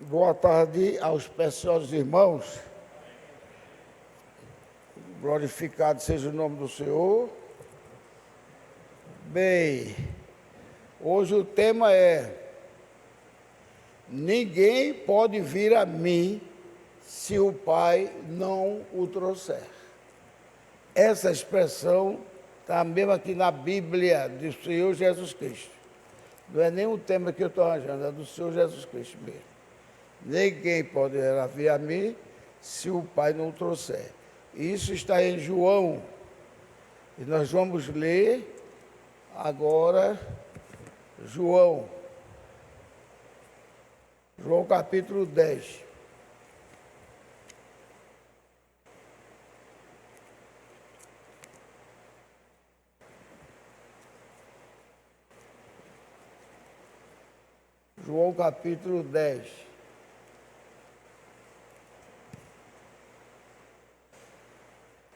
Boa tarde aos preciosos irmãos. Glorificado seja o nome do Senhor. Bem, hoje o tema é: ninguém pode vir a mim se o Pai não o trouxer. Essa expressão está mesmo aqui na Bíblia do Senhor Jesus Cristo. Não é nem um tema que eu estou arranjando, é do Senhor Jesus Cristo mesmo. Ninguém poderá vir a mim se o Pai não o trouxer. Isso está em João. E nós vamos ler agora João capítulo 10. João capítulo 10.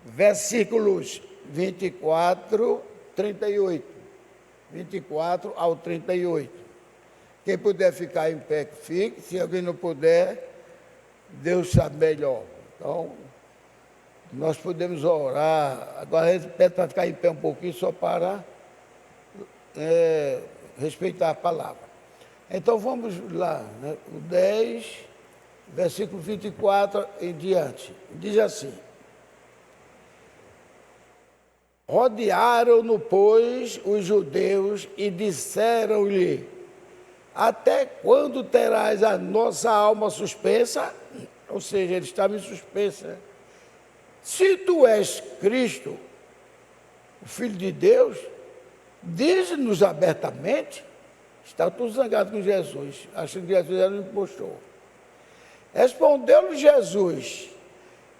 Versículos 24, 38. 24 ao 38. Quem puder ficar em pé, que fique. Se alguém não puder, Deus sabe melhor. Então, nós podemos orar. Agora a gente pede para ficar em pé um pouquinho, só para respeitar a palavra. Então vamos lá, né? O 10, versículo 24 em diante. Diz assim: rodearam-no, pois, os judeus e disseram-lhe: até quando terás a nossa alma suspensa? Ou seja, ele estava em suspensa. Se tu és Cristo, o Filho de Deus, dize-nos abertamente. Está tudo zangado com Jesus, achando que Jesus era um impostor. Respondeu-lhe Jesus: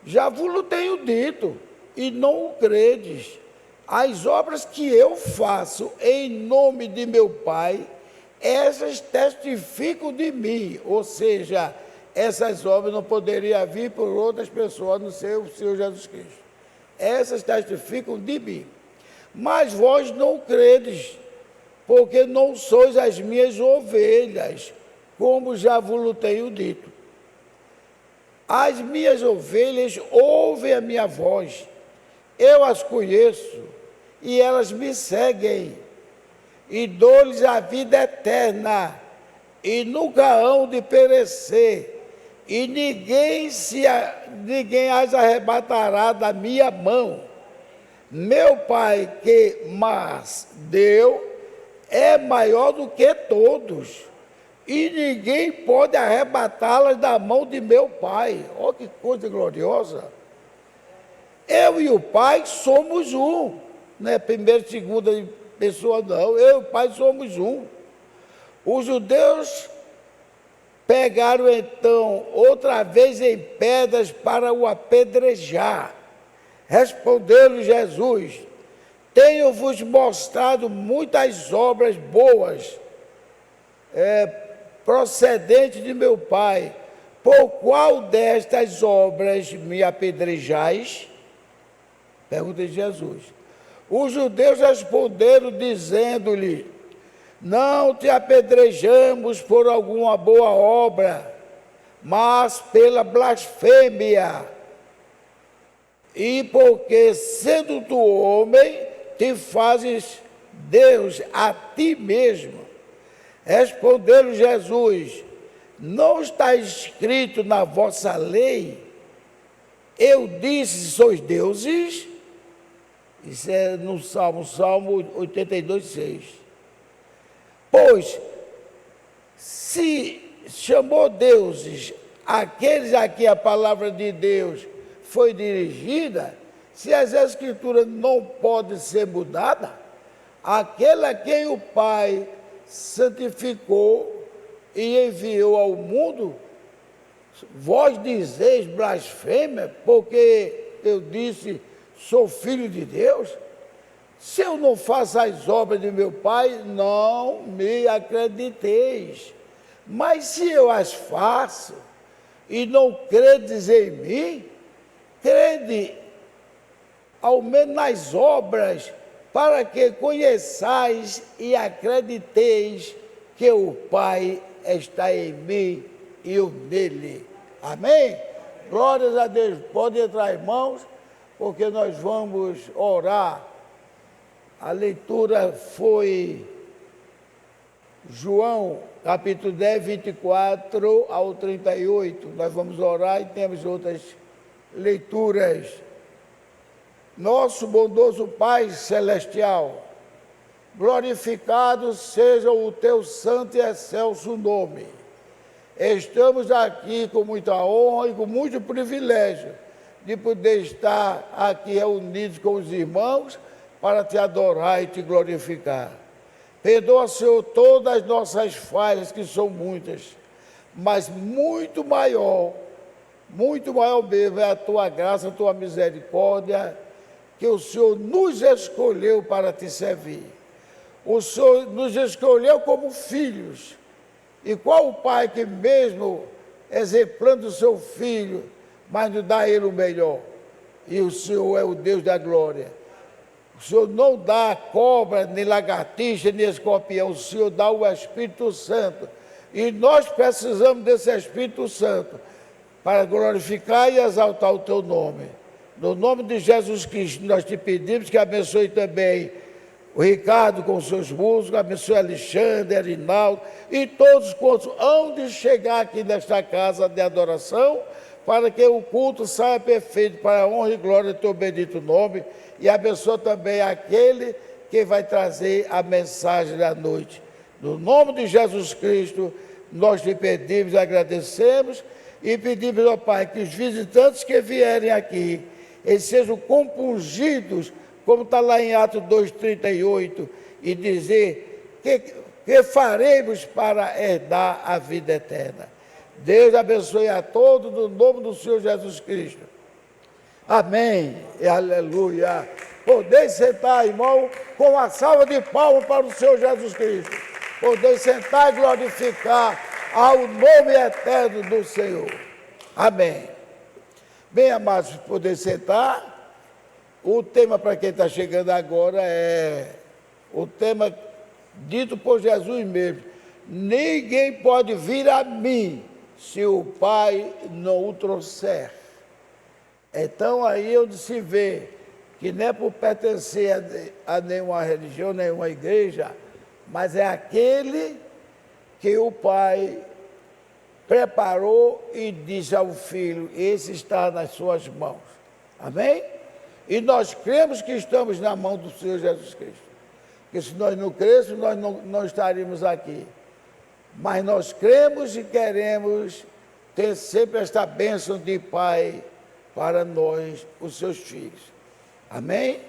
já vos tenho dito, e não o credes. As obras que eu faço em nome de meu Pai, essas testificam de mim. Ou seja, essas obras não poderiam vir por outras pessoas, a não ser o Senhor Jesus Cristo. Essas testificam de mim. Mas vós não credes, porque não sois as minhas ovelhas, como já vos tenho dito. As minhas ovelhas ouvem a minha voz, eu as conheço, e elas me seguem, e dou-lhes a vida eterna, e nunca hão de perecer, e ninguém as arrebatará da minha mão. Meu Pai que mas deu é maior do que todos, e ninguém pode arrebatá-las da mão de meu Pai. Olha que coisa gloriosa! Eu e o Pai somos um, não é primeira, segunda pessoa não, eu e o Pai somos um. Os judeus pegaram então outra vez em pedras para o apedrejar. Respondeu-lhe Jesus: tenho-vos mostrado muitas obras boas, procedentes de meu Pai. Por qual destas obras me apedrejais? Pergunta de Jesus. Os judeus responderam, dizendo-lhe: não te apedrejamos por alguma boa obra, mas pela blasfêmia, e porque, sendo tu homem, te fazes Deus a ti mesmo. Respondeu Jesus: não está escrito na vossa lei, eu disse, sois deuses? Isso é no Salmo 82, 6. Pois, se chamou deuses aqueles a que a palavra de Deus foi dirigida, se as escrituras não podem ser mudadas, aquele a quem o Pai santificou e enviou ao mundo, vós dizeis blasfêmia, porque eu disse, sou filho de Deus? Se eu não faço as obras de meu Pai, não me acrediteis. Mas se eu as faço, e não credes em mim, crede ao menos nas obras, para que conheçais e acrediteis que o Pai está em mim e o nele. Amém? Glórias a Deus. Pode entrar, irmãos, porque nós vamos orar. A leitura foi João, capítulo 10, 24 ao 38. Nós vamos orar e temos outras leituras. Nosso bondoso Pai Celestial, glorificado seja o teu santo e excelso nome. Estamos aqui com muita honra e com muito privilégio de poder estar aqui reunidos com os irmãos para te adorar e te glorificar. Perdoa, Senhor, todas as nossas falhas, que são muitas, mas muito maior mesmo é a tua graça, a tua misericórdia, que o Senhor nos escolheu para te servir. O Senhor nos escolheu como filhos. E qual o pai que mesmo exemplando o seu filho, mas nos dá a ele o melhor? E o Senhor é o Deus da glória. O Senhor não dá cobra, nem lagartixa, nem escorpião. O Senhor dá o Espírito Santo. E nós precisamos desse Espírito Santo para glorificar e exaltar o teu nome. No nome de Jesus Cristo, nós te pedimos que abençoe também o Ricardo com seus músicos, abençoe Alexandre, Arinaldo e todos quantos hão de chegar aqui nesta casa de adoração, para que o culto saia perfeito para a honra e glória do teu bendito nome, e abençoe também aquele que vai trazer a mensagem da noite. No nome de Jesus Cristo, nós te pedimos e agradecemos, e pedimos ao Pai que os visitantes que vierem aqui, eles sejam compungidos, como está lá em Atos 2,38, e dizer que faremos para herdar a vida eterna. Deus abençoe a todos no nome do Senhor Jesus Cristo. Amém e aleluia. Podeis sentar, irmão, com a salva de palmas para o Senhor Jesus Cristo. Podeis sentar e glorificar ao nome eterno do Senhor. Amém. Bem, amados, poder sentar. O tema para quem está chegando agora é o tema dito por Jesus mesmo. Ninguém pode vir a mim se o Pai não o trouxer. Então aí onde se vê que não é por pertencer a nenhuma religião, nenhuma igreja, mas é aquele que o Pai preparou e disse ao Filho, esse está nas suas mãos. Amém? E nós cremos que estamos na mão do Senhor Jesus Cristo. Porque se nós não crêssemos, nós não estaríamos aqui. Mas nós cremos e queremos ter sempre esta bênção de Pai para nós, os seus filhos. Amém?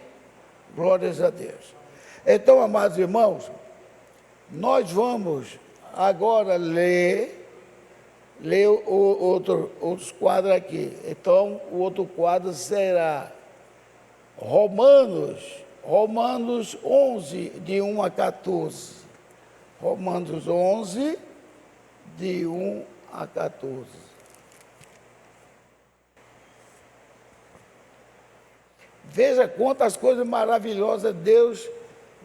Glórias a Deus. Então, amados irmãos, nós vamos agora ler outros quadros aqui. Então, o outro quadro será Romanos 11, de 1 a 14. Romanos 11, de 1 a 14. Veja quantas coisas maravilhosas Deus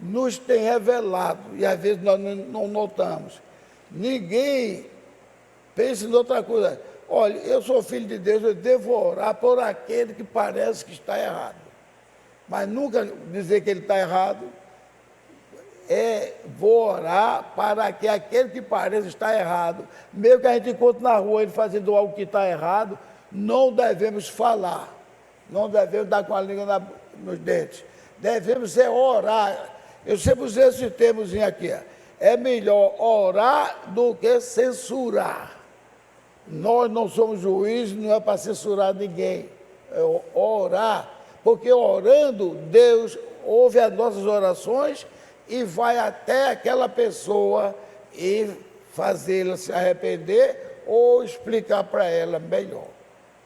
nos tem revelado, e às vezes nós não notamos. Ninguém pense em outra coisa. Olha, eu sou filho de Deus, eu devo orar por aquele que parece que está errado. Mas nunca dizer que ele está errado. Vou orar para que aquele que parece estar errado, mesmo que a gente encontre na rua ele fazendo algo que está errado, não devemos falar. Não devemos dar com a língua nos dentes. Devemos orar. Eu sempre usei esse termozinho aqui. É melhor orar do que censurar. Nós não somos juízes, não é para censurar ninguém. É orar. Porque orando, Deus ouve as nossas orações e vai até aquela pessoa e fazê-la se arrepender ou explicar para ela melhor.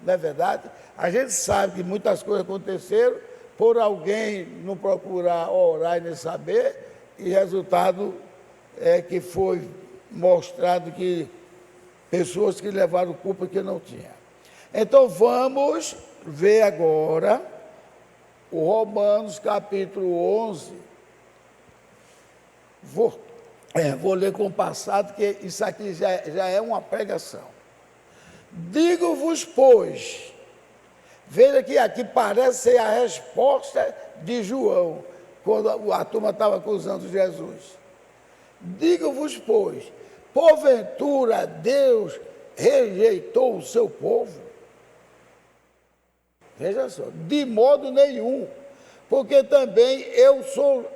Não é verdade? A gente sabe que muitas coisas aconteceram por alguém não procurar orar e nem saber, e resultado é que foi mostrado que pessoas que levaram culpa que não tinham. Então vamos ver agora o Romanos capítulo 11. Vou ler com o passado, que isso aqui já é uma pregação. Digo-vos, pois, veja que aqui parece ser a resposta de João, quando a turma estava acusando Jesus. Digo-vos, pois, porventura Deus rejeitou o seu povo? Veja só, de modo nenhum, porque também eu sou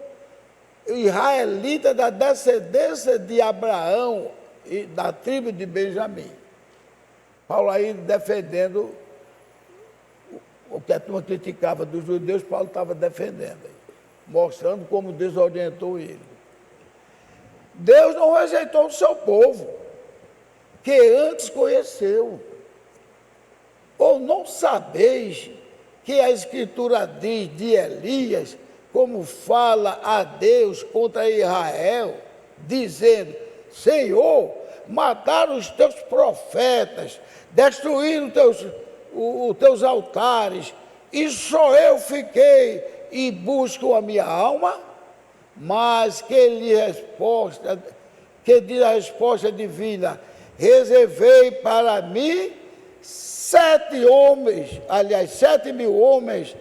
israelita da descendência de Abraão e da tribo de Benjamim. Paulo aí defendendo o que a turma criticava dos judeus, Paulo estava defendendo, mostrando como Deus orientou ele. Deus não rejeitou o seu povo, que antes conheceu. Ou não sabeis que a Escritura diz de Elias, como fala a Deus contra Israel, dizendo: Senhor, mataram os teus profetas, destruíram os teus altares, e só eu fiquei e busco a minha alma? Mas que diz a resposta divina: reservei para mim 7.000 homens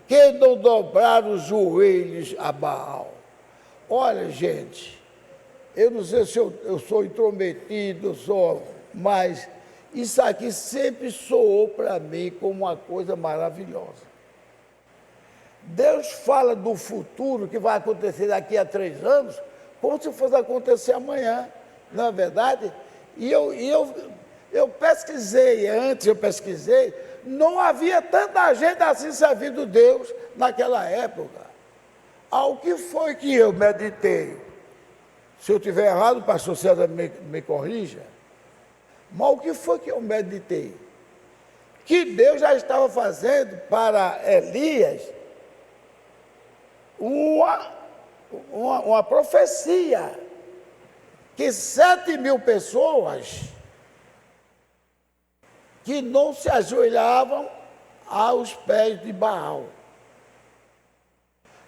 que não dobraram os joelhos a Baal. Olha, gente, eu não sei se eu sou intrometido, mas isso aqui sempre soou para mim como uma coisa maravilhosa. Deus fala do futuro que vai acontecer daqui a 3 anos, como se fosse acontecer amanhã, não é verdade? E eu pesquisei, não havia tanta gente assim servindo Deus naquela época. Ao que foi que eu meditei? Se eu estiver errado, o pastor César me corrija. Mas o que foi que eu meditei? Que Deus já estava fazendo para Elias uma profecia, que 7.000 pessoas que não se ajoelhavam aos pés de Baal.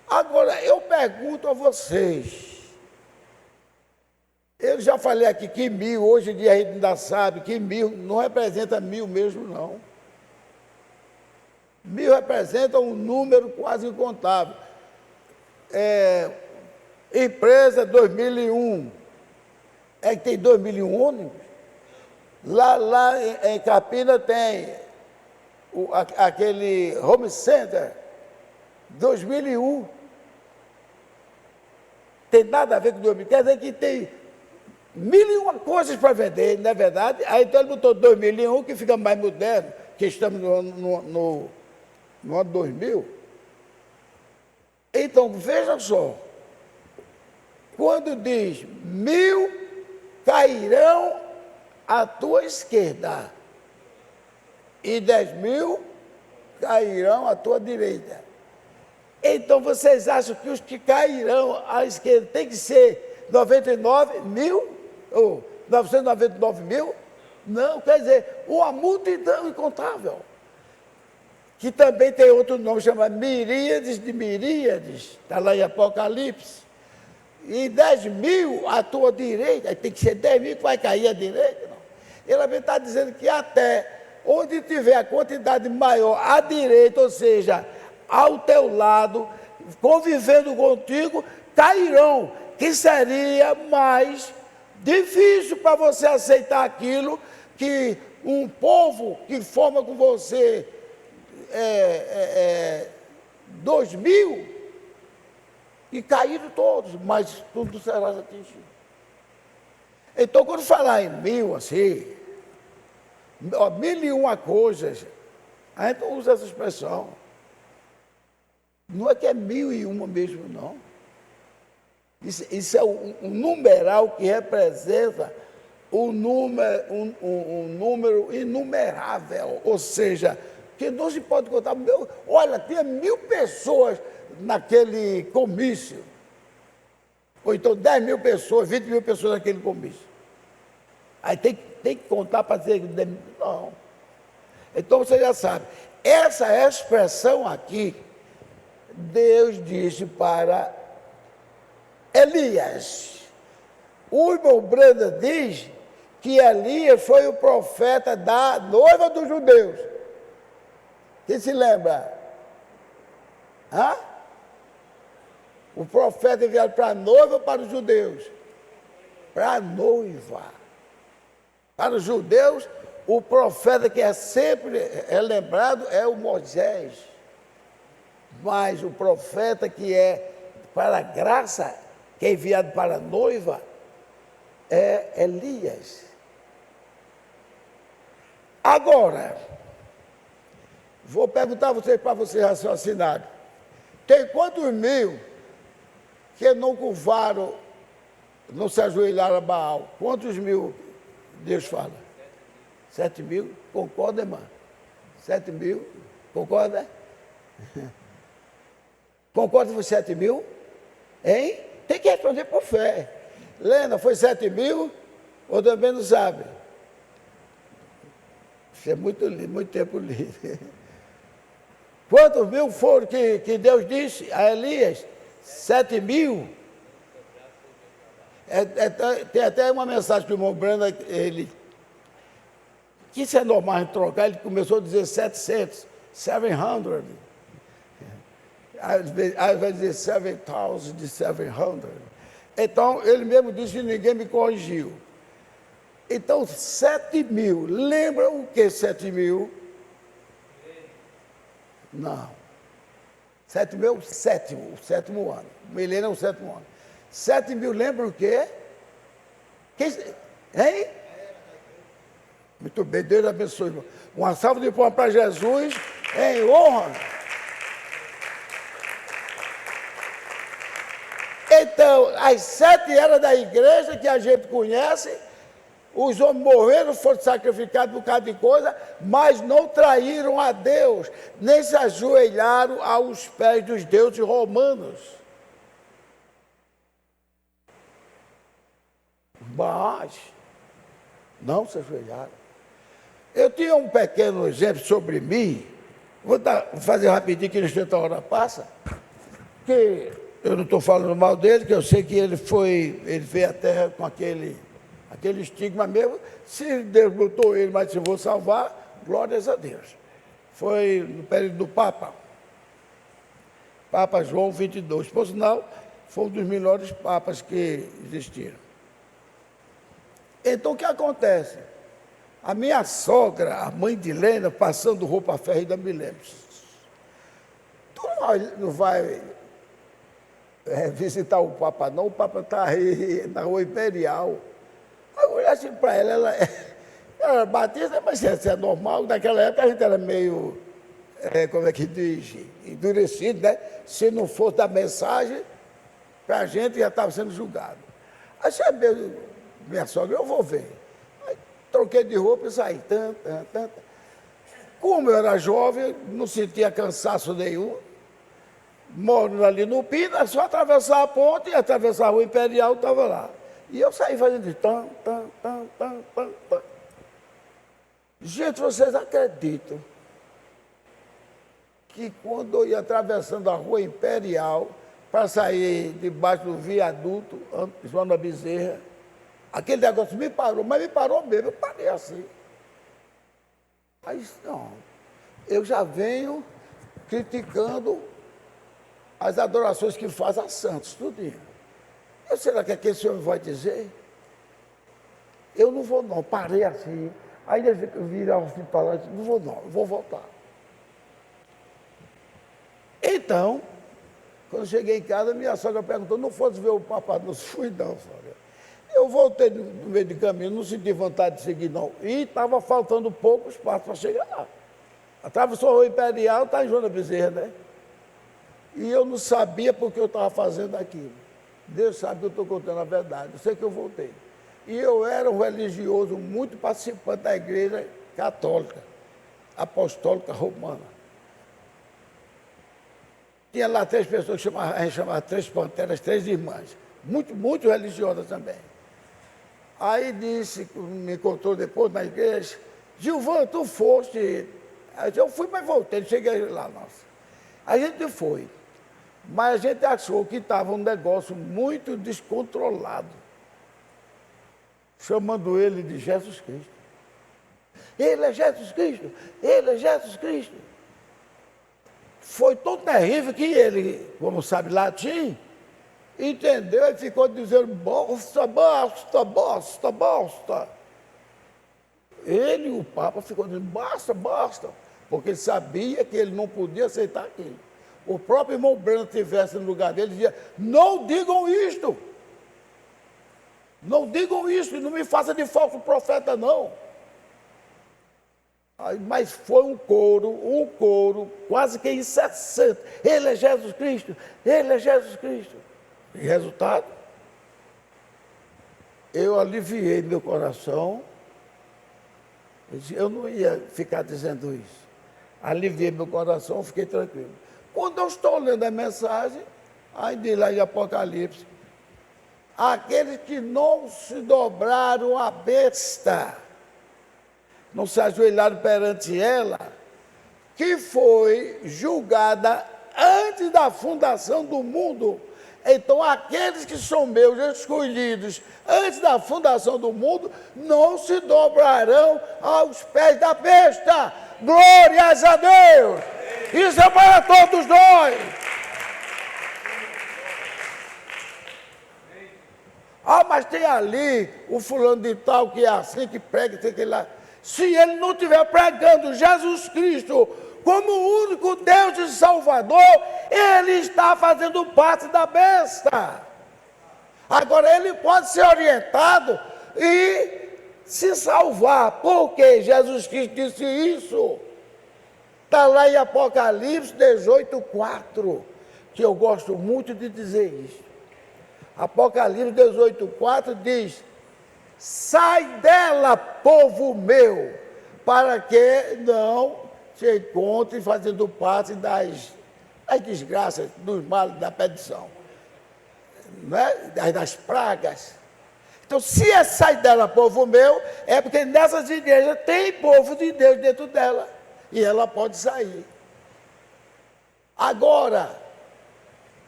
Agora, eu pergunto a vocês, eu já falei aqui que 1.000, hoje em dia a gente ainda sabe que 1.000 não representa 1.000 mesmo, não. 1.000 representa um número quase incontável. Empresa 2001, que tem 2.001 ônibus. Lá em Campina tem aquele home center, 2001. Tem nada a ver com 2000, quer dizer que tem 1.001 coisas para vender, não é verdade? Aí então ele botou 2001, que fica mais moderno, que estamos no ano 2000. Então, veja só, quando diz 1.000 cairão à tua esquerda e 10.000 cairão à tua direita. Então, vocês acham que os que cairão à esquerda tem que ser 99.000 ou 999.000? Não, quer dizer, uma multidão incontável. Que também tem outro nome, chama miríades de miríades, está lá em Apocalipse. E 10.000 à tua direita, tem que ser 10.000 que vai cair à direita. Não. Ele está dizendo que até onde tiver a quantidade maior à direita, ou seja, ao teu lado, convivendo contigo, cairão, que seria mais difícil para você aceitar aquilo que um povo que forma com você 2.000 e caíram todos, mas tudo será atingido. Então, quando falar em 1.000, assim, 1.001 coisas, a gente não usa essa expressão. Não é que é 1.001 mesmo, não. Isso é um numeral que representa um número inumerável, ou seja, que não se pode contar. Olha, tinha 1.000 pessoas naquele comício. Ou então 10.000 pessoas, 20.000 pessoas naquele comício. Aí tem que contar para dizer que não. Então você já sabe, essa expressão aqui, Deus disse para Elias. O irmão Branda diz que Elias foi o profeta da noiva dos judeus. Quem se lembra? Hã? O profeta enviado para a noiva ou para os judeus? Para a noiva. Para os judeus, o profeta que é sempre lembrado é o Moisés. Mas o profeta que é para a graça, que é enviado para a noiva, é Elias. Agora, vou perguntar a vocês para vocês raciocinarem. Tem quantos mil que não curvaram, não se ajoelharam a Baal? Quantos mil Deus fala? 7 mil? Concorda, irmã? 7 mil? Concorda? Concorda com 7 mil? Hein? Tem que responder por fé. Lena, foi 7 mil? Ou também não sabe? Isso é muito tempo livre. Quantos mil foram que Deus disse a Elias? 7 mil? Tem até uma mensagem que o irmão Branda, ele, que isso é normal em trocar, ele começou a dizer 700, 700. Às vezes dizer 7,700. Então, ele mesmo disse que ninguém me corrigiu. Então, 7 mil. Lembra o que 7 mil? Não. 7 mil é o sétimo ano. Milênio é o sétimo ano. 7 mil lembra o quê? Hein? Muito bem, Deus abençoe, irmão. Uma salva de palmas para Jesus em honra. Então, as 7 eras da igreja que a gente conhece, os homens morreram, foram sacrificados por causa de coisa, mas não traíram a Deus, nem se ajoelharam aos pés dos deuses romanos. Mas não se ajoelharam. Eu tinha um pequeno exemplo sobre mim, vou fazer rapidinho que a hora passa, que eu não estou falando mal dele, que eu sei que ele veio à Terra com aquele estigma mesmo. Se Deus botou ele, mas se vou salvar, glórias a Deus. Foi no período do Papa João 22. Por sinal, foi um dos melhores papas que existiram. Então, o que acontece? A minha sogra, a mãe de Helena, passando roupa ferro, ainda me lembro. Tu não vai visitar o Papa, não? O Papa está aí na Rua Imperial. Eu olhei assim para ela era batista, mas isso é normal. Naquela época a gente era meio, como é que diz, endurecido, né? Se não fosse da mensagem, para a gente já estava sendo julgado. Aí chamei minha sogra, eu vou ver. Aí, troquei de roupa e saí. Como eu era jovem, não sentia cansaço nenhum. Moro ali no Pina, só atravessar a ponte e atravessar a Rua Imperial, estava lá. E eu saí fazendo tam. Gente, vocês acreditam que quando eu ia atravessando a Rua Imperial para sair debaixo do viaduto, João da Bezerra, aquele negócio me parou, mas me parou mesmo, eu parei assim. Aí, não, eu já venho criticando as adorações que faz a santos, tudinho. Será que aquele senhor vai dizer? Eu não vou não, parei assim. Aí ele virava assim para lá e disse, não vou não, eu vou voltar. Então, quando cheguei em casa, minha sogra perguntou, não fosse ver o Papa? Não fui não, sogra. Eu voltei no meio do caminho, não senti vontade de seguir não. E estava faltando pouco espaço para chegar lá. Atravessou a Rua Imperial, está em João da Bezerra, né? E eu não sabia porque eu estava fazendo aquilo. Deus sabe que eu estou contando a verdade. Eu sei que eu voltei. E eu era um religioso muito participante da igreja católica, apostólica romana. Tinha lá 3 pessoas que a gente chamava 3 panteras, 3 irmãs. Muito religiosas também. Aí disse, me encontrou depois na igreja, Gilvan, tu foste. Eu fui, mas voltei, cheguei lá, nossa. A gente foi. Mas a gente achou que estava um negócio muito descontrolado. chamando ele de Jesus Cristo. Ele é Jesus Cristo, ele é Jesus Cristo. Foi tão terrível que ele, como sabe latim, entendeu e ficou dizendo, bosta, bosta, bosta, bosta. Ele e o Papa ficou dizendo, basta, basta, porque ele sabia que ele não podia aceitar aquilo. O próprio irmão Brando estivesse no lugar dele, dizia, não digam isto. Não digam isto, e não me faça de falso profeta, não. Mas foi um coro, quase que incessante. Ele é Jesus Cristo, ele é Jesus Cristo. E resultado, eu aliviei meu coração. Eu não ia ficar dizendo isso. Aliviei meu coração, fiquei tranquilo. Quando eu estou lendo a mensagem, ainda lá em Apocalipse, aqueles que não se dobraram à besta, não se ajoelharam perante ela, que foi julgada antes da fundação do mundo. Então, aqueles que são meus escolhidos antes da fundação do mundo, não se dobrarão aos pés da besta. Glórias a Deus! Isso é para todos nós. Ah, mas tem ali o fulano de tal que é assim, que prega, tem que ir lá. Se ele não estiver pregando Jesus Cristo como o único Deus e Salvador, ele está fazendo parte da besta. Agora, ele pode ser orientado e se salvar, porque Jesus Cristo disse isso. Está lá em Apocalipse 18:4, que eu gosto muito de dizer isso. Apocalipse 18:4 diz, sai dela, povo meu, para que não se encontre fazendo parte das desgraças, dos males da perdição, né? Das pragas. Então, se é sai dela, povo meu, é porque nessas igrejas tem povo de Deus dentro dela, e ela pode sair. Agora,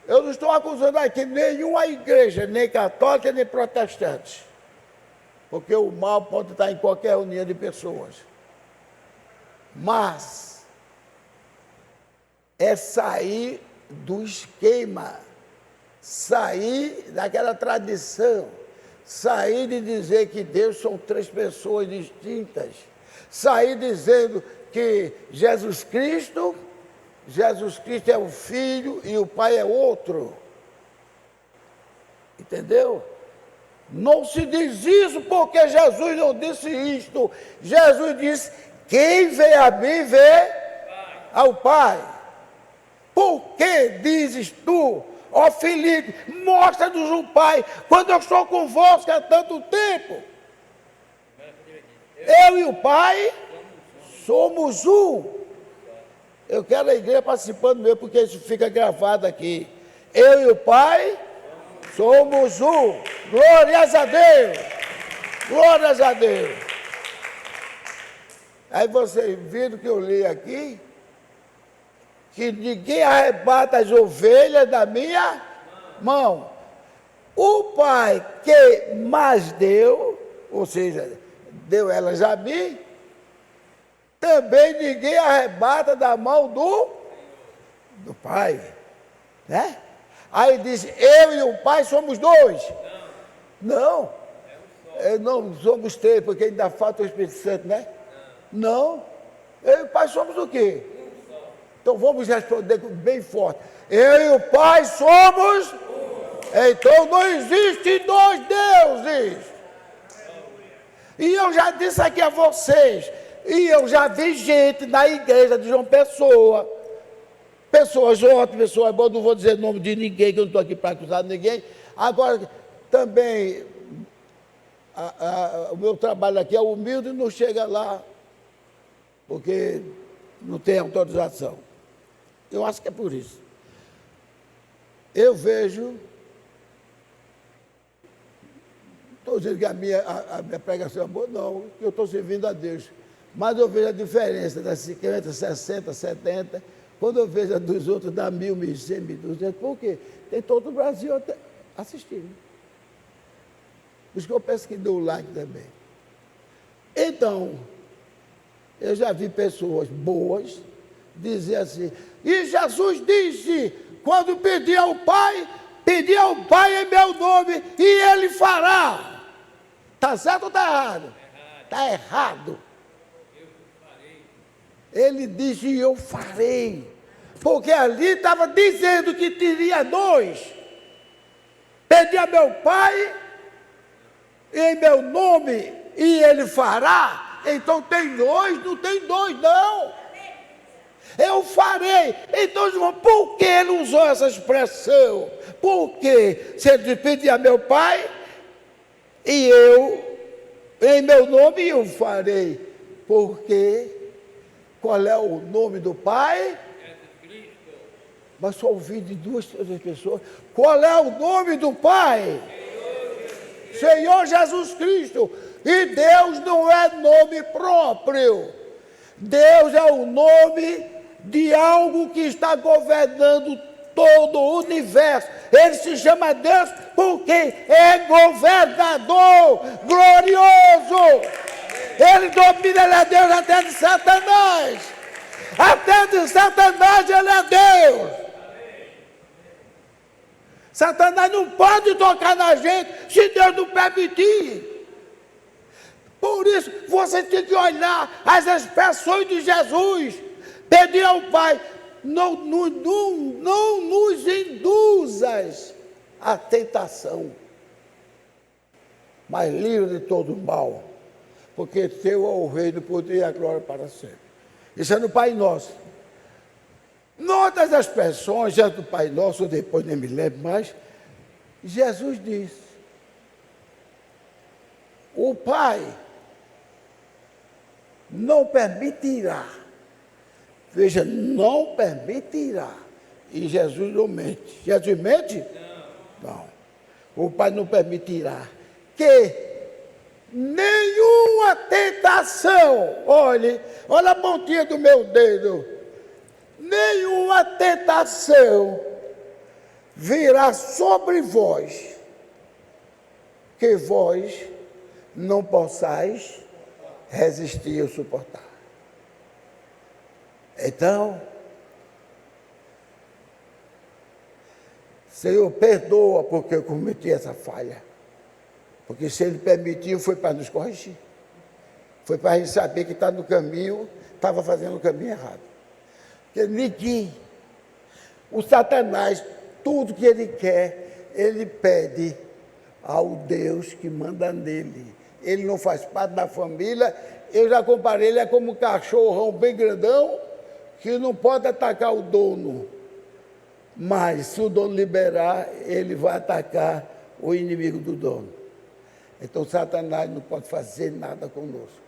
eu não estou acusando aqui nenhuma igreja, nem católica, nem protestante, porque o mal pode estar em qualquer união de pessoas. Mas é sair do esquema, sair daquela tradição, sair de dizer que Deus são três pessoas distintas, sair dizendo que Jesus Cristo é o Filho e o Pai é outro. Entendeu? Não se diz isso porque Jesus não disse isto. Jesus disse, quem vê a mim, vê ao Pai. Por que dizes tu, ó Filipe, mostra-nos o Pai, quando eu estou convosco há tanto tempo? Eu e o Pai somos um. Eu quero a igreja participando mesmo, porque isso fica gravado aqui. Eu e o Pai somos um. Glórias a Deus. Glórias a Deus. Aí vocês viram que eu li aqui, que ninguém arrebata as ovelhas da minha mão. O Pai que mais deu, ou seja, deu elas a mim, também ninguém arrebata da mão do Pai, né? Aí diz, eu e o Pai somos dois. Não, não somos três, porque ainda falta o Espírito Santo, né? Não, eu e o Pai somos o quê? Então vamos responder bem forte. Eu e o Pai somos... Então não existe dois deuses. E eu já disse aqui a vocês, e eu já vi gente na igreja de João Pessoa, pessoas ótimas, pessoas boas, não vou dizer o nome de ninguém, que eu não estou aqui para acusar ninguém. Agora, também, o meu trabalho aqui é humilde, não chega lá, porque não tem autorização. Eu acho que é por isso. Eu vejo, estou dizendo que a minha pregação é boa, não, eu estou servindo a Deus. Mas eu vejo a diferença das 50, 60, 70, quando eu vejo a dos outros dá 1.000, 1.100, 1.200, por quê? Tem todo o Brasil assistindo. Por isso que eu peço que dê o like também. Então, eu já vi pessoas boas dizer assim, e Jesus disse, quando pedir ao Pai em meu nome, e Ele fará. Está certo ou está errado? Está errado. Ele disse, eu farei. Porque ali estava dizendo que teria dois. Pedi a meu Pai em meu nome e Ele fará. Então tem dois, não tem dois não. Eu farei. Então, João, por que ele usou essa expressão? Porque se ele pedir a meu Pai e eu, em meu nome eu farei. Porque qual é o nome do Pai? Mas só ouvi de duas, três pessoas. Qual é o nome do Pai? Senhor Jesus Cristo. E Deus não é nome próprio. Deus é o nome de algo que está governando todo o universo. Ele se chama Deus porque é governador glorioso. Ele domina, ele é Deus até de Satanás. Até de Satanás ele é Deus. Satanás não pode tocar na gente se Deus não permitir. Por isso, você tem que olhar as expressões de Jesus. Pedir ao Pai, não nos induzas à tentação, mas livre de todo mal, porque teu é o reino, o poder e a glória para sempre. Isso é no Pai Nosso. Noutras expressões, já do Pai Nosso, depois nem me lembro mais, Jesus disse, o Pai não permitirá, veja, não permitirá, e Jesus não mente. Jesus mente? Não. O Pai não permitirá que nenhuma tentação, olha a pontinha do meu dedo, nenhuma tentação virá sobre vós, que vós não possais resistir ou suportar. Então, Senhor, perdoa porque eu cometi essa falha. Porque se Ele permitiu, foi para nos corrigir. Foi para a gente saber que está no caminho, estava fazendo o caminho errado. Porque ninguém, o Satanás, tudo que ele quer, ele pede ao Deus que manda nele. Ele não faz parte da família. Eu já comparei, ele é como um cachorrão bem grandão, que não pode atacar o dono. Mas se o dono liberar, ele vai atacar o inimigo do dono. Então Satanás não pode fazer nada conosco.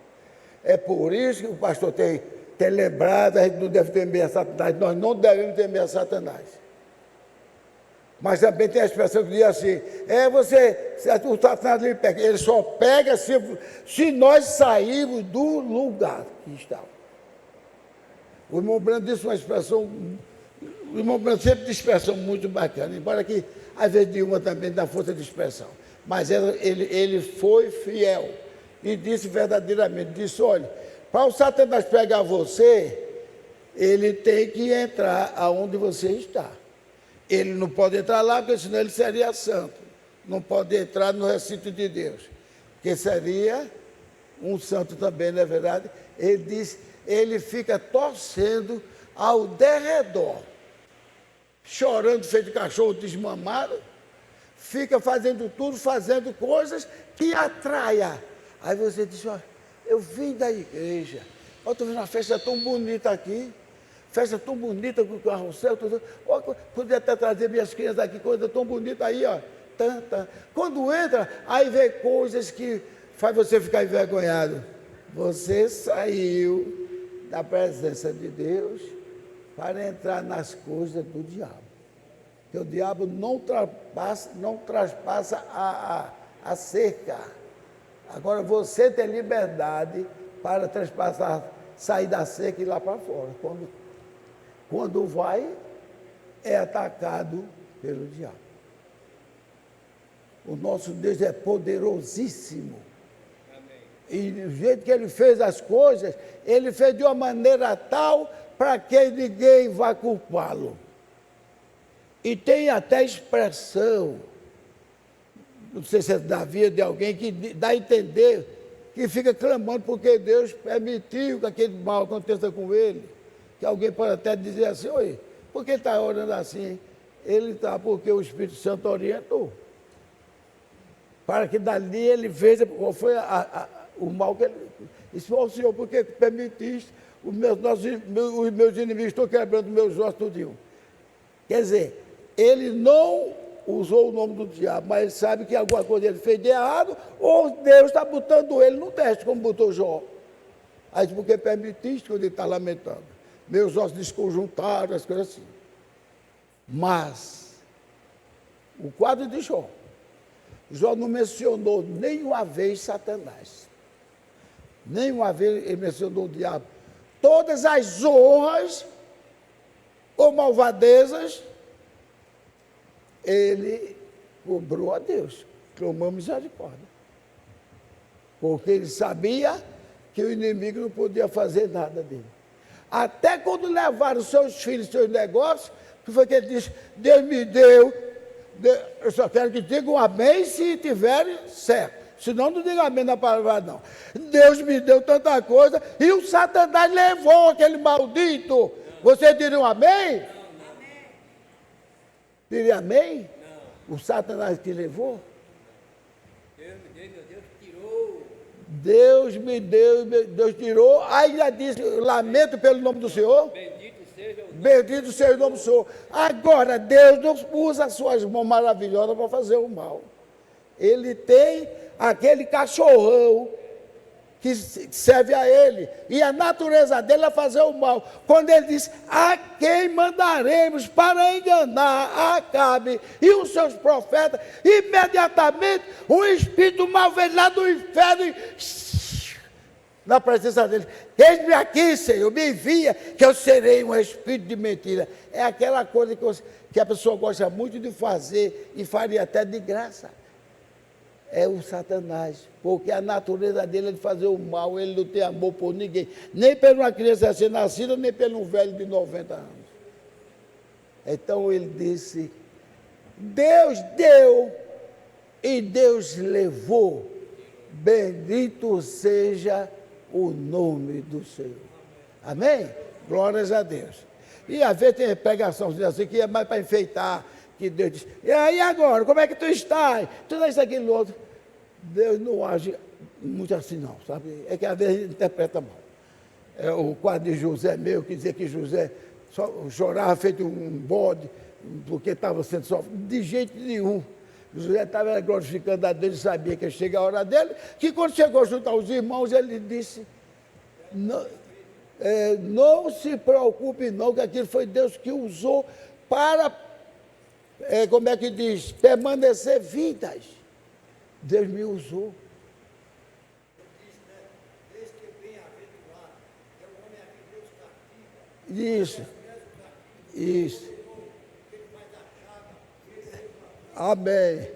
É por isso que o pastor tem lembrado, a gente não deve temer a Satanás, nós não devemos temer a Satanás. Mas também tem a expressão que diz assim, o Satanás ele pega, ele só pega se nós sairmos do lugar que estava. O irmão Brando disse uma expressão, o irmão Brando sempre de expressão muito bacana, embora que às vezes de uma também dá força de expressão. Mas ele foi fiel e disse verdadeiramente, disse, olha, para o Satanás pegar você, ele tem que entrar aonde você está. Ele não pode entrar lá, porque senão ele seria santo. Não pode entrar no recinto de Deus, porque seria um santo também, não é verdade? Ele diz, ele fica torcendo ao derredor, chorando feito cachorro desmamado, fica fazendo tudo, fazendo coisas que atraia. Aí você diz, olha, eu vim da igreja, eu estou vendo uma festa tão bonita aqui, festa tão bonita com o carrossel, podia até trazer minhas crianças aqui, coisa tão bonita aí, ó. Quando entra, aí vê coisas que faz você ficar envergonhado. Você saiu da presença de Deus para entrar nas coisas do diabo. Porque o diabo não traspassa a cerca. Agora você tem liberdade para transpassar, sair da cerca e ir lá para fora. Quando vai, é atacado pelo diabo. O nosso Deus é poderosíssimo. E do jeito que ele fez as coisas, ele fez de uma maneira tal para que ninguém vá culpá-lo. E tem até expressão, não sei se é da vida de alguém, que dá a entender, que fica clamando porque Deus permitiu que aquele mal aconteça com ele. Que alguém pode até dizer assim, oi, por que está orando assim? Ele está porque o Espírito Santo orientou. Para que dali ele veja qual foi o mal que ele... Isso foi o Senhor, porque permitiste, os meus inimigos estão quebrando meus ossos tudinho. Quer dizer, ele não usou o nome do diabo, mas ele sabe que alguma coisa ele fez de errado, ou Deus está botando ele no teste, como botou Jó. Aí porque permitiste, quando ele está lamentando. Meus ossos desconjuntaram, as coisas assim. Mas, o quadro de Jó, Jó não mencionou nenhuma vez Satanás. Nenhuma vez ele mencionou o diabo. Todas as honras ou malvadezas, ele cobrou a Deus, clamou misericórdia. Porque ele sabia que o inimigo não podia fazer nada dele. Até quando levaram seus filhos, seus negócios, que foi que ele disse, Deus me deu, eu só quero que digam amém se tiverem certo. Senão não diga amém na palavra não. Deus me deu tanta coisa e o Satanás levou aquele maldito. Você diria um amém? Não. Diria amém? Não. O Satanás te levou? Deus me deu, meu Deus tirou. Deus me deu, Deus tirou. Aí já disse, lamento pelo nome do Senhor. Bendito seja o nome do Senhor. Agora, Deus não usa as suas mãos maravilhosas para fazer o mal. Ele tem aquele cachorrão que serve a ele. E a natureza dele é fazer o mal. Quando ele diz, a quem mandaremos para enganar Acabe e os seus profetas, imediatamente um espírito mal veio lá do inferno na presença dele. Eis-me aqui, Senhor, me envia, que eu serei um espírito de mentira. É aquela coisa que a pessoa gosta muito de fazer e faria até de graça. É o Satanás, porque a natureza dele é de fazer o mal, ele não tem amor por ninguém, nem por uma criança recém-nascida, nem pelo um velho de 90 anos. Então ele disse, Deus deu e Deus levou, bendito seja o nome do Senhor. Amém? Glórias a Deus. E às vezes tem pregação assim, que é mais para enfeitar, que Deus diz, e aí agora, como é que tu estás? Tudo isso, aquilo, outro. Deus não age muito assim não, sabe? É que às vezes a gente interpreta mal. É o quadro de José meu, que dizia que José só chorava feito um bode, porque estava sendo sofrido. De jeito nenhum. José estava glorificando a Deus e sabia que chega a hora dele, que quando chegou junto aos irmãos, ele disse, não se preocupe não, que aquilo foi Deus que usou para... como é que diz? Permanecer vidas. Deus me usou. Isso. Amém.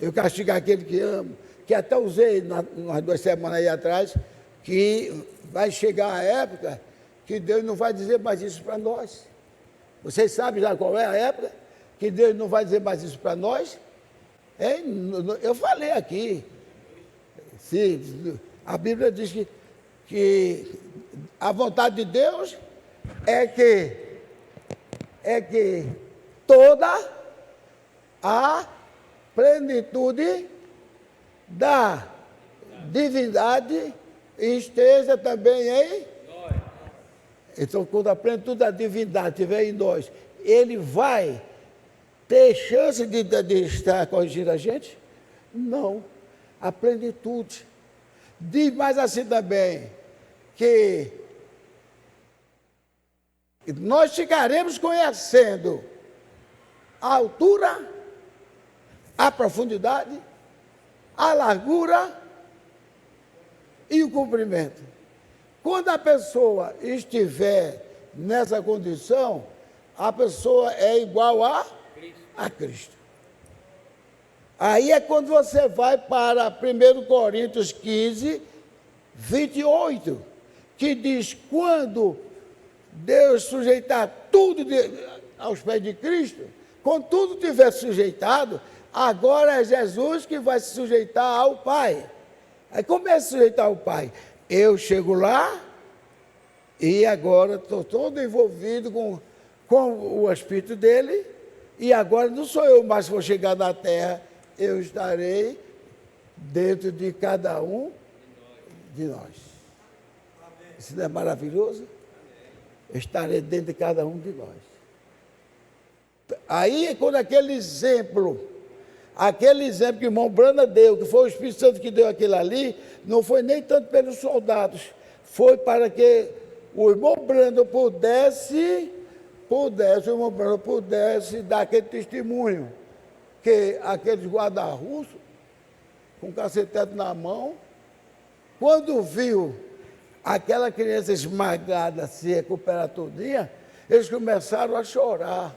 Eu castigo aquele que amo, que até usei umas 2 semanas aí atrás, que vai chegar a época que Deus não vai dizer mais isso para nós. Vocês sabem já qual é a época? Que Deus não vai dizer mais isso para nós? Eu falei aqui. Sim, a Bíblia diz que a vontade de Deus é que toda a plenitude da divindade esteja também em nós. Então, quando a plenitude da divindade estiver em nós, ele vai ter chance de estar corrigindo a gente? Não. A plenitude. Diz mais assim também, que nós ficaremos conhecendo a altura, a profundidade, a largura e o comprimento. Quando a pessoa estiver nessa condição, a pessoa é igual a Cristo. Aí é quando você vai para 1 Coríntios 15, 28, que diz, quando Deus sujeitar tudo aos pés de Cristo, quando tudo tiver sujeitado, agora é Jesus que vai se sujeitar ao Pai. Aí como é se sujeitar ao Pai? Eu chego lá e agora estou todo envolvido com o Espírito dele, e agora não sou eu mais que vou chegar na terra, eu estarei dentro de cada um de nós. Isso não é maravilhoso? Eu estarei dentro de cada um de nós. Aí, quando aquele exemplo que o irmão Brana deu, que foi o Espírito Santo que deu aquilo ali, não foi nem tanto pelos soldados, foi para que o irmão Brana pudesse dar aquele testemunho, que aqueles guarda-russos, com o cacetete na mão, quando viu aquela criança esmagada se recuperar todinha, eles começaram a chorar.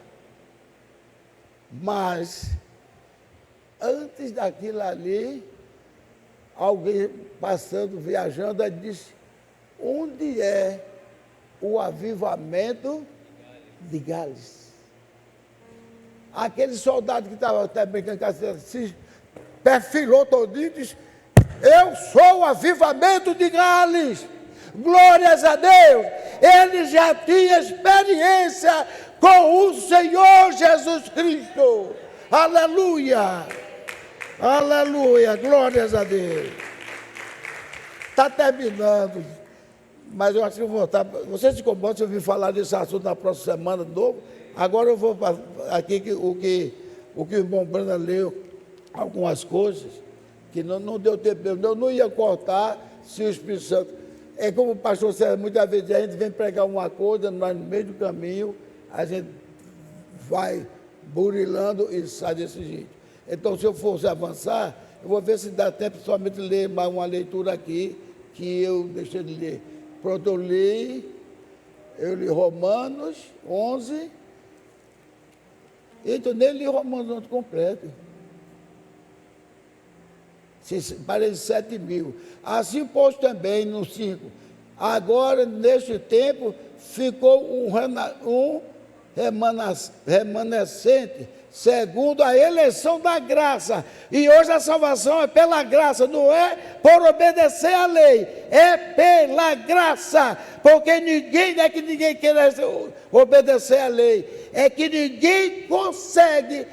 Mas, antes daquilo ali, alguém passando, viajando, aí disse, onde é o avivamento de Gales? Aquele soldado que estava até brincando com a se perfilou todinho e disse, eu sou o avivamento de Gales. Glórias a Deus. Ele já tinha experiência com o Senhor Jesus Cristo. Aleluia. Aleluia. Glórias a Deus. Está terminando. Mas eu acho que eu vou voltar. Você se incomoda se eu vir falar desse assunto na próxima semana de novo? Agora eu vou aqui o que o irmão Brana leu, algumas coisas, que não deu tempo, eu não ia cortar se o Espírito Santo... É como o pastor César, muitas vezes a gente vem pregar uma coisa, nós no meio do caminho, a gente vai burilando e sai desse jeito. Então, se eu fosse avançar, eu vou ver se dá tempo somente ler mais uma leitura aqui, que eu deixei de ler. Pronto, eu li Romanos 11, então nem li Romanos 11 completo. Parece 7.000. Assim, pois, também no 5. Agora, neste tempo, ficou um remanescente, segundo a eleição da graça. E hoje a salvação é pela graça, não é por obedecer à lei, é pela graça. Porque ninguém quer obedecer à lei, é que ninguém consegue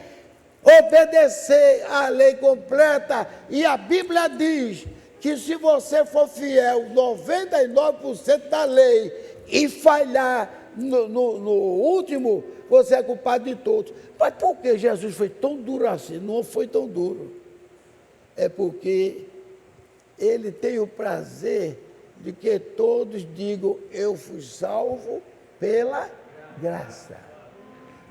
obedecer à lei completa, e a Bíblia diz que se você for fiel 99% da lei e falhar no último, você é culpado de todos. Mas por que Jesus foi tão duro assim? Não foi tão duro. É porque ele tem o prazer de que todos digam, eu fui salvo pela graça.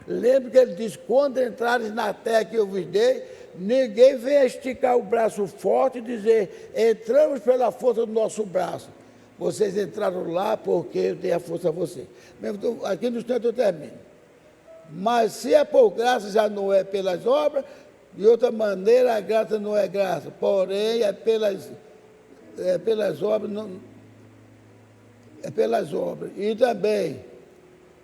Lembra que ele diz, quando entrares na terra que eu vos dei, ninguém vem esticar o braço forte e dizer, entramos pela força do nosso braço. Vocês entraram lá porque eu dei a força a vocês. Aqui no instante eu termino. Mas se é por graça, já não é pelas obras, de outra maneira a graça não é graça, porém é pelas obras, é pelas obras. E também,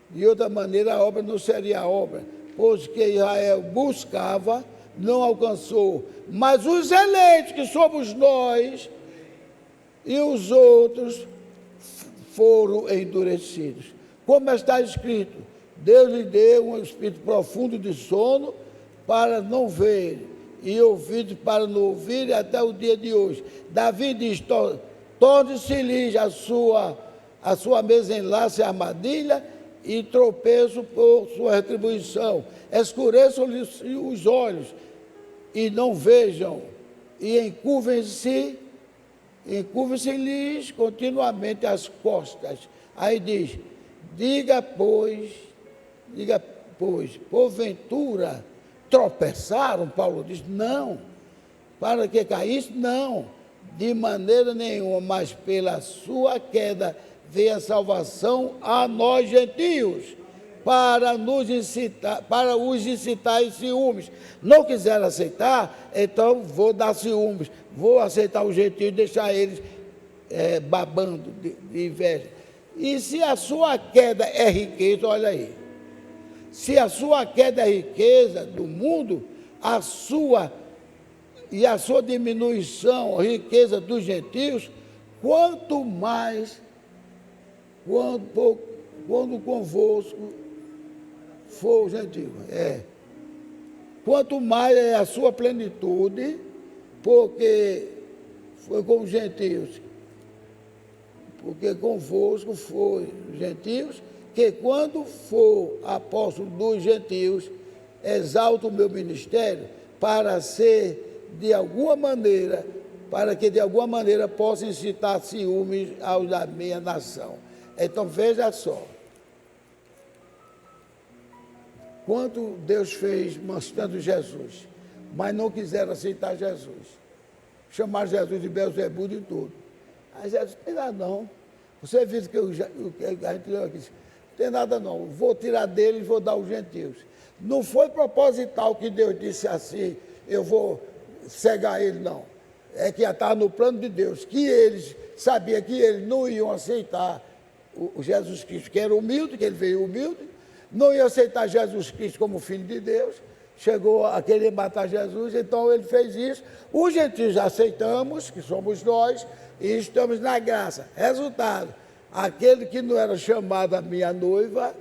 de outra maneira, a obra não seria obra, pois que Israel buscava, não alcançou. Mas os eleitos, que somos nós, e os outros foram endurecidos. Como está escrito, Deus lhe deu um espírito profundo de sono para não ver, e ouvidos para não ouvir, até o dia de hoje. Davi diz, torne-se-lhe a sua mesa enlace e armadilha, e tropeço por sua retribuição. Escureçam-lhe os olhos, e não vejam, e encurvem-se-lhes continuamente as costas. Aí diz, diga, pois, porventura, tropeçaram? Paulo diz, não. Para que caísse? Não. De maneira nenhuma, mas pela sua queda veio a salvação a nós gentios, para nos incitar, para os incitar em ciúmes. Não quiseram aceitar, então vou dar ciúmes, vou aceitar o jeitinho e deixar eles babando de inveja. E se a sua queda é riqueza, olha aí, se a sua queda é riqueza do mundo, a sua diminuição, a riqueza dos gentios, quanto mais quando convosco for o gentio. Quanto mais é a sua plenitude, porque foi com os gentios, porque convosco foi os gentios, que quando for apóstolo dos gentios, exalto o meu ministério para ser de alguma maneira, para que de alguma maneira possa incitar ciúmes aos da minha nação. Então veja só, quanto Deus fez mostrando Jesus, mas não quiseram aceitar Jesus, chamaram Jesus de Beelzebul e tudo. Aí Jesus, não tem nada não, você viu que a gente leu aqui, não tem nada não, vou tirar dele e vou dar aos gentios. Não foi proposital que Deus disse assim, eu vou cegar ele, não. É que estava no plano de Deus, que eles sabiam que eles não iam aceitar o Jesus Cristo, que era humilde, que ele veio humilde, não iam aceitar Jesus Cristo como filho de Deus, chegou a querer matar Jesus, então ele fez isso. Os gentios aceitamos, que somos nós, e estamos na graça. Resultado, aquele que não era chamado a minha noiva,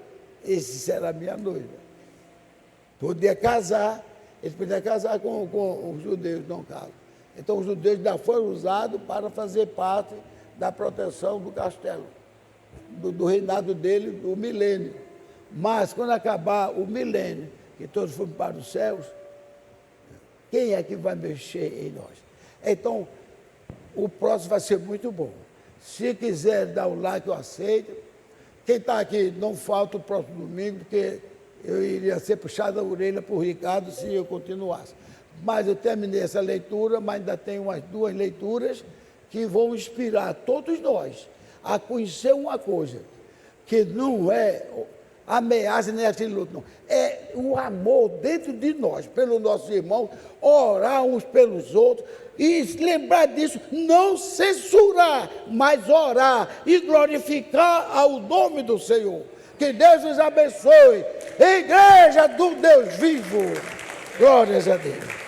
esse será a minha noiva. Podia casar, ele podia casar com os judeus, não casam. Então os judeus já foram usados para fazer parte da proteção do castelo, do reinado dele, do milênio. Mas quando acabar o milênio, que todos fomos para os céus, quem é que vai mexer em nós? Então, o próximo vai ser muito bom. Se quiser dar um like, eu aceito. Quem está aqui, não falta o próximo domingo, porque eu iria ser puxado a orelha por Ricardo se eu continuasse. Mas eu terminei essa leitura, mas ainda tem umas 2 leituras que vão inspirar todos nós a conhecer uma coisa, que não é ameaça nem aquele luto, não. É o amor dentro de nós, pelos nossos irmãos, orar uns pelos outros e lembrar disso, não censurar, mas orar e glorificar ao nome do Senhor. Que Deus os abençoe. Igreja do Deus vivo. Glórias a Deus.